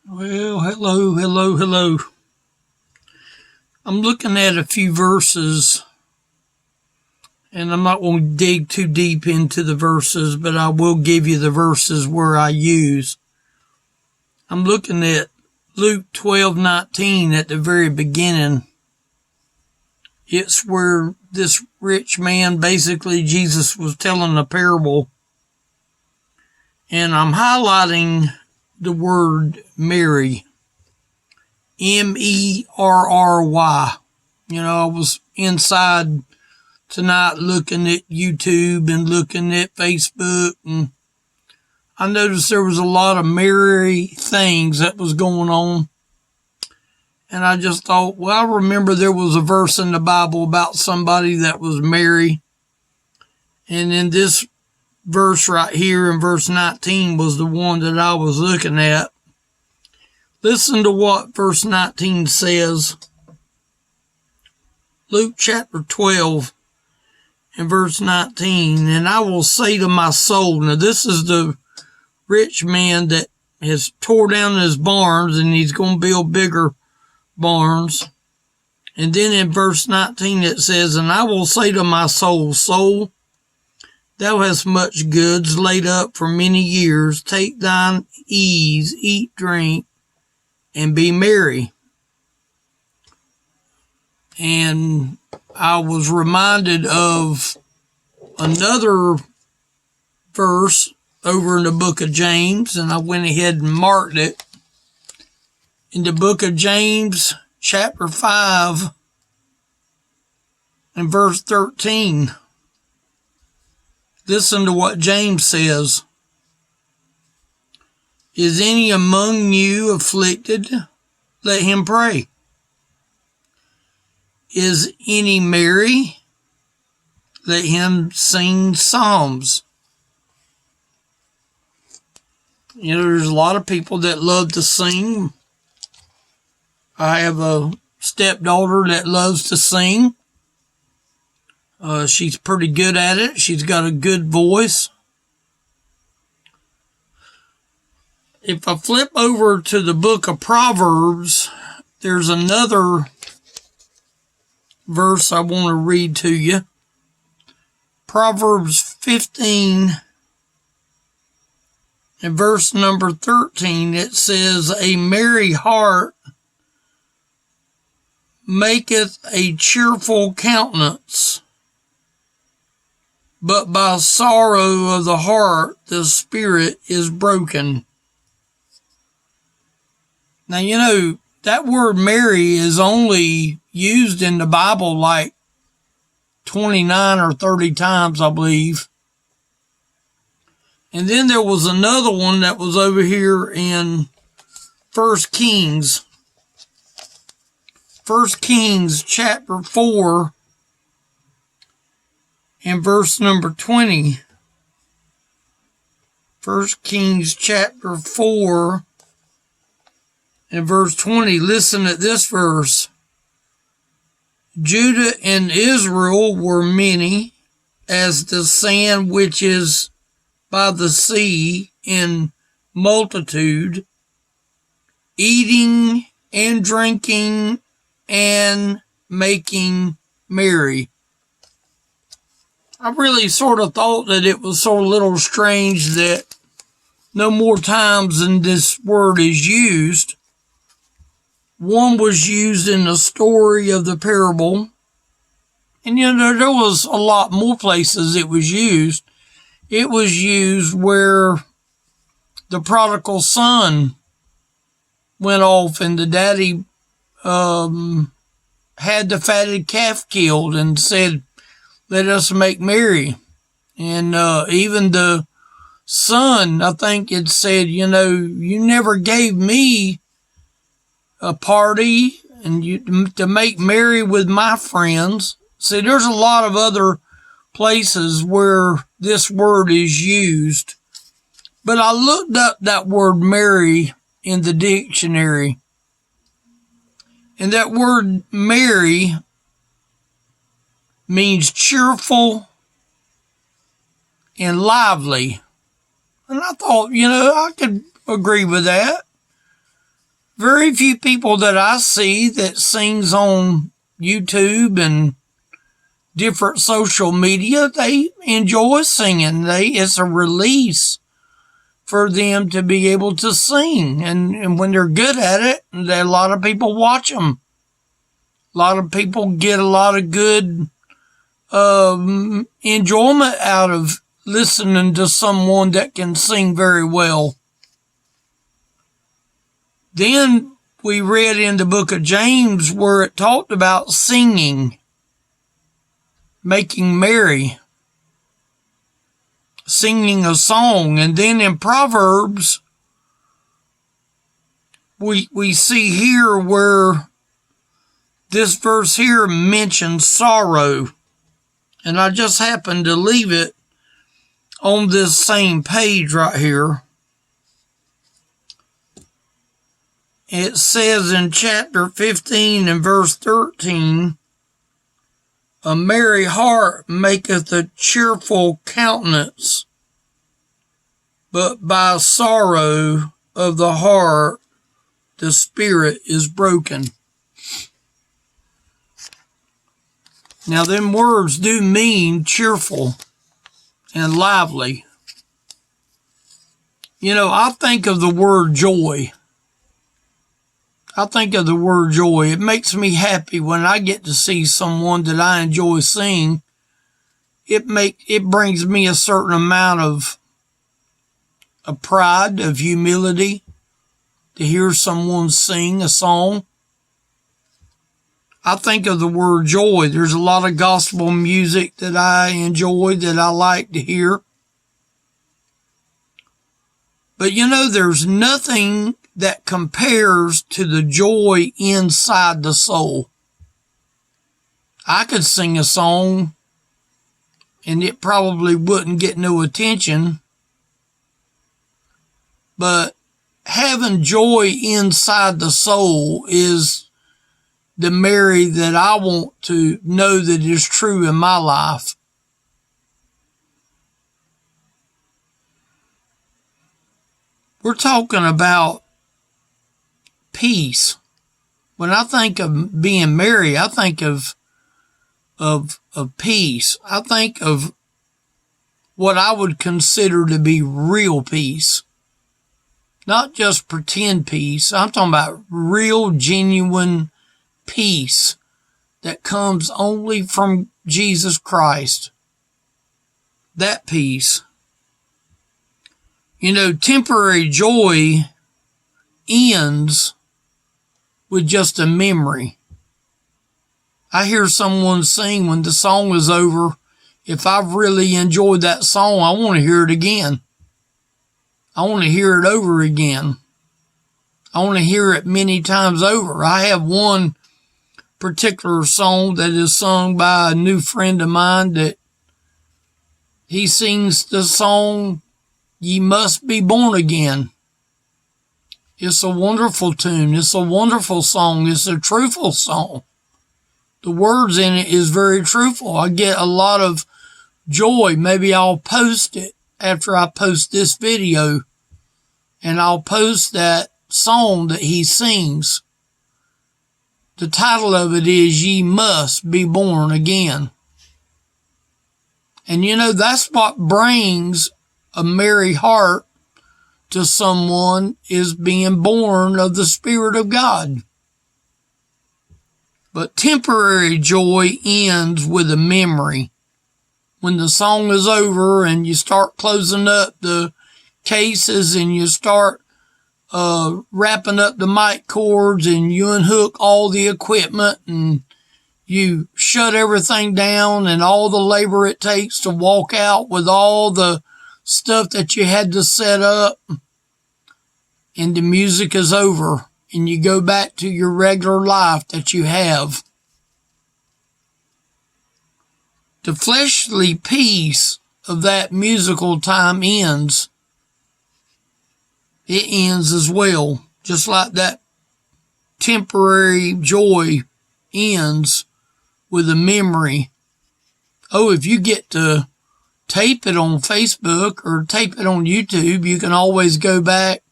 Well, hello. I'm looking at a few verses, and I'm not going to dig too deep into the verses, but I will give you the verses where I use. I'm looking at Luke 12:19 at the very beginning. It's where this rich man, basically Jesus was telling a parable, and I'm highlighting the word Mary. Merry. I was inside tonight looking at YouTube and looking at Facebook, and I noticed there was a lot of Mary things that was going on. And I just thought, well, I remember there was a verse in the Bible about somebody that was Mary. And in this verse right here in verse 19 was the one that I was looking at. Listen to what verse 19 says. Luke chapter 12 and verse 19. And I will say to my soul, now this is the rich man that has tore down his barns and he's going to build bigger barns. And then in verse 19 it says, and I will say to my soul, soul, thou hast much goods laid up for many years. Take thine ease, eat, drink, and be merry. And I was reminded of another verse over in the book of James, and I went ahead and marked it. In the book of James, chapter 5, and verse 13. Listen to what James says. Is any among you afflicted? Let him pray. Is any merry? Let him sing psalms. There's a lot of people that love to sing. I have a stepdaughter that loves to sing. She's pretty good at it. She's got a good voice. If I flip over to the book of Proverbs, there's another verse I want to read to you. Proverbs 15 and verse number 13, it says, a merry heart maketh a cheerful countenance, but by sorrow of the heart the spirit is broken. Now, that word merry is only used in the Bible like 29 or 30 times, I believe. And then there was another one that was over here in 1 Kings. 1 Kings chapter 4 and verse number 20. 1 Kings chapter 4 and verse 20. Listen at this verse. Judah and Israel were many as the sand which is by the sea in multitude, eating and drinking and making merry. I really sort of thought that it was sort of a little strange that no more times than this word is used. One was used in the story of the parable. And there was a lot more places it was used. It was used where the prodigal son went off and the daddy had the fatted calf killed and said, let us make merry. And even the son, I think it said, you never gave me a party and to make merry with my friends. See, there's a lot of other places where this word is used. But I looked up that word merry in the dictionary. And that word merry means cheerful and lively. And I thought, I could agree with that. very few people that I see that sings on YouTube and different social media, they enjoy singing. It's a release for them to be able to sing. And when they're good at it, a lot of people watch them. A lot of people get a lot of good enjoyment out of listening to someone that can sing very well. Then we read in the book of James where it talked about singing, making merry, singing a song. And then in Proverbs, we see here where this verse here mentions sorrow. And I just happened to leave it on this same page right here. It says in chapter 15 and verse 13, a merry heart maketh a cheerful countenance, but by sorrow of the heart the spirit is broken. Now, them words do mean cheerful and lively. You know, I think of the word joy. I think of the word joy. It makes me happy when I get to see someone that I enjoy seeing. It brings me a certain amount of pride, of humility, to hear someone sing a song. I think of the word joy. There's a lot of gospel music that I enjoy, that I like to hear. But you know, there's nothing that compares to the joy inside the soul. I could sing a song and it probably wouldn't get no attention, but having joy inside the soul is the Mary that I want to know that is true in my life. We're talking about peace. When I think of being merry, I think of peace. I think of what I would consider to be real peace. Not just pretend peace. I'm talking about real, genuine peace that comes only from Jesus Christ. That peace. You know, temporary joy ends with just a memory. I hear someone sing when the song is over. If I've really enjoyed that song, I want to hear it again. I want to hear it over again. I want to hear it many times over. I have one particular song that is sung by a new friend of mine that he sings the song, Ye Must Be Born Again. It's a wonderful tune. It's a wonderful song. It's a truthful song. The words in it is very truthful. I get a lot of joy. Maybe I'll post it after I post this video, and I'll post that song that he sings. The title of it is Ye Must Be Born Again. And you know, that's what brings a merry heart to someone, is being born of the Spirit of God. But temporary joy ends with a memory. When the song is over and you start closing up the cases and you start wrapping up the mic cords and you unhook all the equipment and you shut everything down and all the labor it takes to walk out with all the stuff that you had to set up, and the music is over and you go back to your regular life that you have. The fleshly peace of that musical time ends. It ends as well, just like that temporary joy ends with a memory. Oh, if you get to tape it on Facebook or tape it on YouTube, you can always go back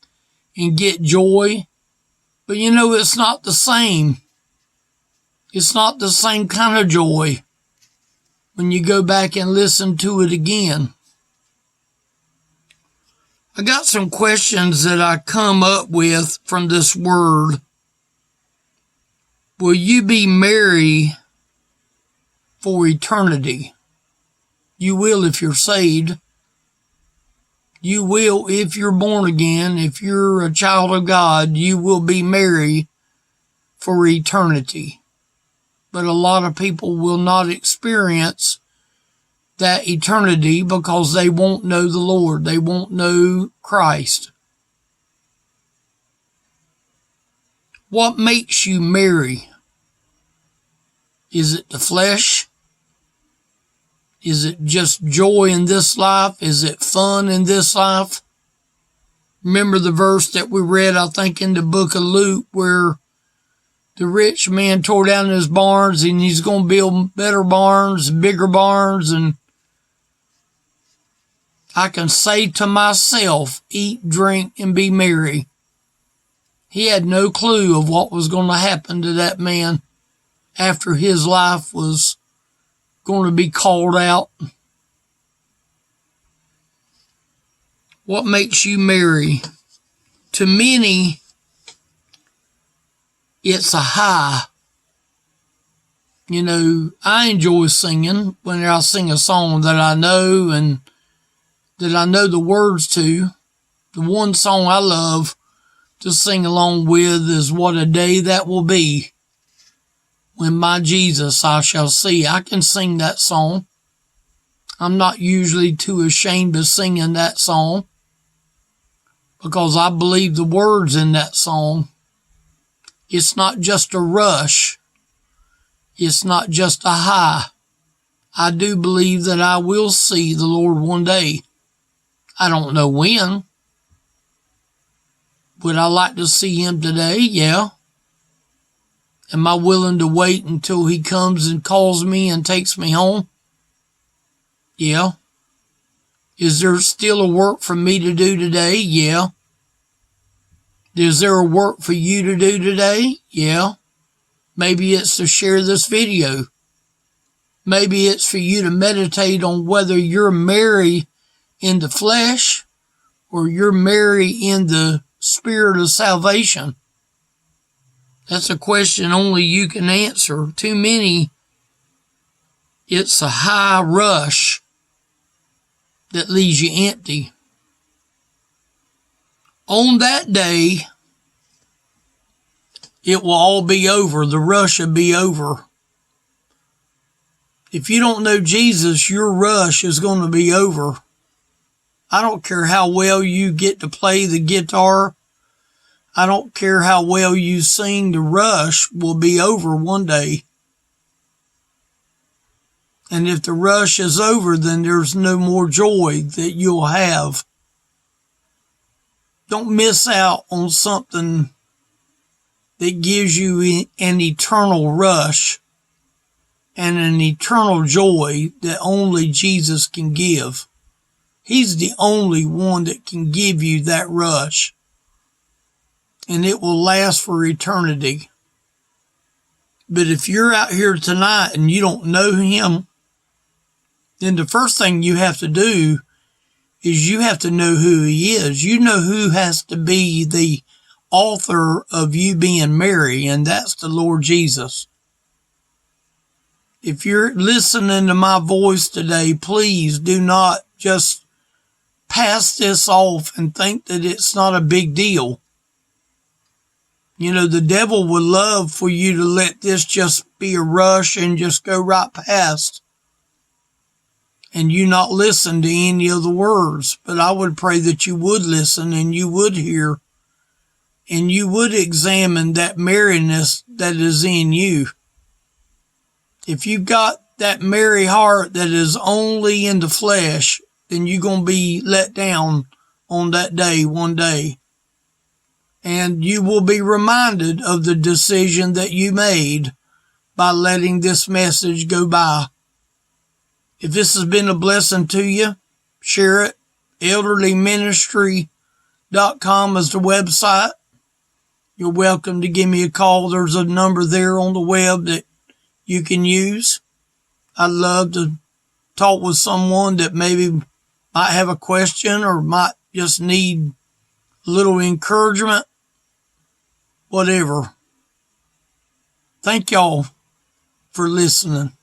and get joy But you know, it's not the same. It's not the same kind of joy when you go back and listen to it again. I got some questions that I come up with from this word. Will you be merry for eternity? You will if you're saved. You will if you're born again. If you're a child of God, you will be merry for eternity. But a lot of people will not experience that eternity because they won't know the Lord. They won't know Christ. What makes you merry? Is it the flesh? Is it just joy in this life? Is it fun in this life? Remember the verse that we read, I think, in the book of Luke, where the rich man tore down his barns and he's going to build better barns, bigger barns, and I can say to myself, eat, drink, and be merry. He had no clue of what was going to happen to that man after his life was going to be called out. What makes you merry? To many, it's a high. You know, I enjoy singing when I sing a song that I know and that I know the words to. The one song I love to sing along with is What a Day That Will Be, When My Jesus I Shall See. I can sing that song. I'm not usually too ashamed of singing that song because I believe the words in that song. It's not just a rush. It's not just a high. I do believe that I will see the Lord one day. I don't know when. Would I like to see him today? Yeah. Am I willing to wait until he comes and calls me and takes me home? Yeah. Is there still a work for me to do today? Yeah. Is there a work for you to do today? Yeah. Maybe it's to share this video. Maybe it's for you to meditate on whether you're merry in the flesh or you're merry in the spirit of salvation. That's a question only you can answer. Too many, it's a high rush that leaves you empty. On that day, it will all be over. The rush will be over. If you don't know Jesus, your rush is going to be over. I don't care how well you get to play the guitar. I don't care how well you sing. The rush will be over one day. And if the rush is over, then there's no more joy that you'll have. Don't miss out on something that gives you an eternal rush and an eternal joy that only Jesus can give. He's the only one that can give you that rush. And it will last for eternity. But if you're out here tonight and you don't know him, then the first thing you have to do is you have to know who he is. You know who has to be the author of you being merry, and that's the Lord Jesus. If you're listening to my voice today, please do not just pass this off and think that it's not a big deal. You know, the devil would love for you to let this just be a rush and just go right past and you not listen to any of the words. But I would pray that you would listen and you would hear and you would examine that merriness that is in you. If you've got that merry heart that is only in the flesh, then you're going to be let down on that day, one day. And you will be reminded of the decision that you made by letting this message go by. If this has been a blessing to you, share it. elderlyministry.com is the website. you're welcome to give me a call. There's a number there on the web that you can use. I'd love to talk with someone that maybe might have a question or might just need a little encouragement, whatever. Thank y'all for listening.